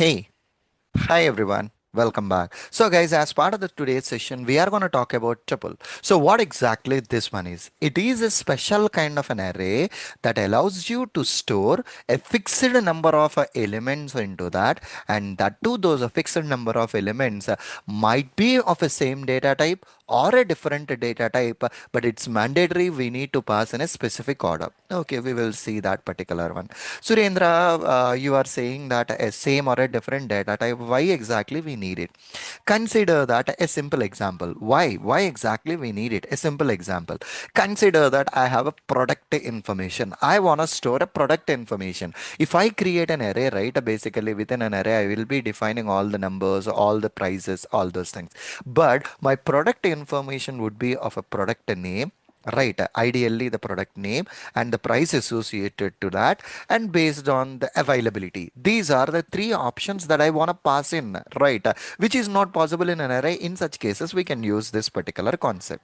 Hey, hi everyone. Welcome back. So guys, as part of the today's session, we are going to talk about tuple. So what exactly this one is? It is a special kind of an array that allows you to store a fixed number of elements into that, and that too those fixed number of elements might be of a same data type or a different data type, but it's mandatory we need to pass in a specific order. Okay, we will see that particular one. Surendra, you are saying that a same or a different data type. Why exactly we need it? Consider that a simple example. Why? Why exactly we need it? A simple example. Consider that I have a product information. I want to store a product information. If I create an array, right, basically within an array, I will be defining all the numbers, all the prices, all those things. But my product information would be of a product name. Right, ideally the product name and the price associated to that, and based on the availability. These are the three options that I want to pass in, right? Which is not possible in an array. In such cases, we can use this particular concept.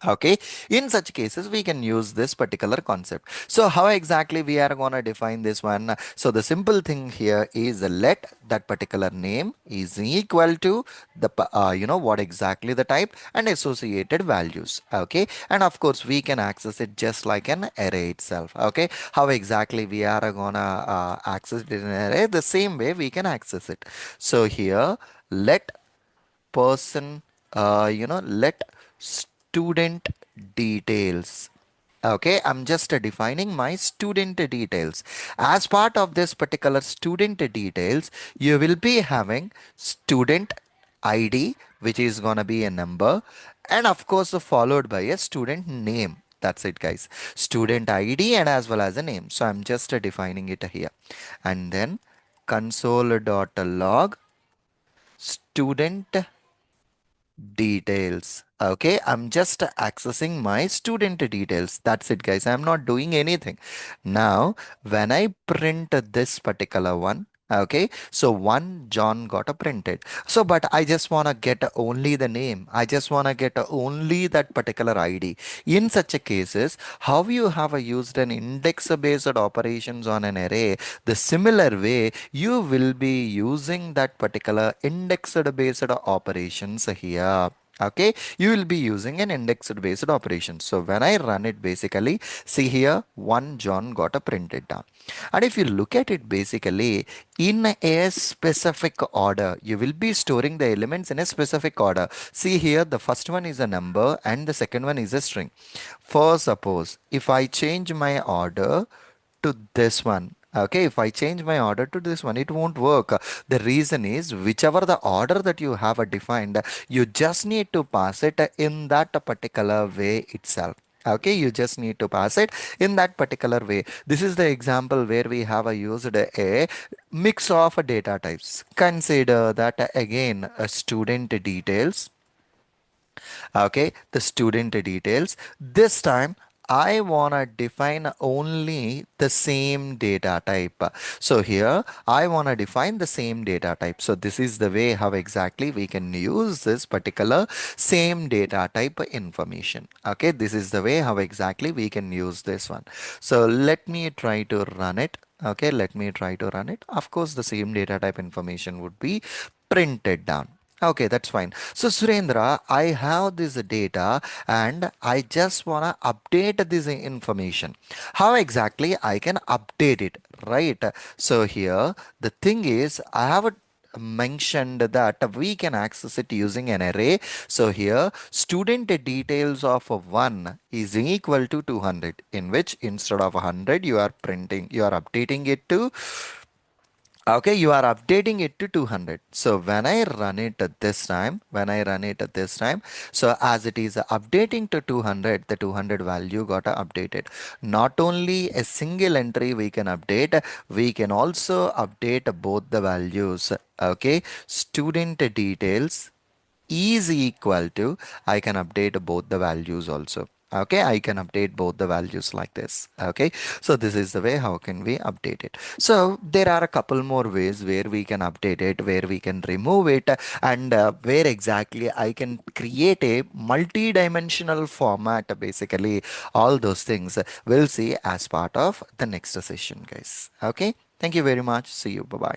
Okay, in such cases, we can use this particular concept. So how exactly we are going to define this one? So the simple thing here is let that particular name is equal to the, what exactly the type and associated values. Okay, and of course, we can access it just like an array itself. Okay, how exactly we are going to access it in an array? The same way we can access it. So here, let person, let student details. Okay, I'm just defining my student details. As part of this particular student details, you will be having student ID, which is going to be a number, and of course, followed by a student name. That's it, guys. Student ID and as well as a name. So I'm just defining it here. And then console.log student details. Okay, I'm just accessing my student details. That's it, guys. I'm not doing anything. Now, when I print this particular one, okay, so one John got a printed. So, but I just want to get only the name. I just want to get only that particular ID. In such a cases, how you have used an index based operations on an array, the similar way you will be using that particular indexed based operations here. Okay, you will be using an indexed based operation. So when I run it, basically see here one John got a printed down. And if you look at it, basically in a specific order, you will be storing the elements in a specific order. See here, the first one is a number and the second one is a string. For suppose if I change my order to this one, okay, if I change my order to this one, it won't work. The reason is whichever the order that you have defined, you just need to pass it in that particular way itself. Okay, you just need to pass it in that particular way. This is the example where we have used a mix of data types. Consider that again a student details. Okay, the student details. This time I want to define only the same data type. So here I want to define the same data type. So this is the way how exactly we can use this particular same data type information. Okay, this is the way how exactly we can use this one. So let me try to run it. Okay, let me try to run it. Of course, the same data type information would be printed down. Okay, that's fine. So Surendra, I have this data and I just want to update this information. How exactly I can update it, right? So here the thing is I have mentioned that we can access it using an array. So here student details of 1 is equal to 200, in which instead of 100 you are updating it to, okay, you are updating it to 200. So when I run it at this time, so as it is updating to 200, the 200 value got updated. Not only a single entry we can update, we can also update both the values. Okay, student details is equal to, I can update both the values also. Okay, I can update both the values like this. Okay, so this is the way how can we update it. So there are a couple more ways where we can update it, where we can remove it, and where exactly I can create a multi-dimensional format. Basically all those things we'll see as part of the next session, guys. Okay, thank you very much. See you. Bye bye.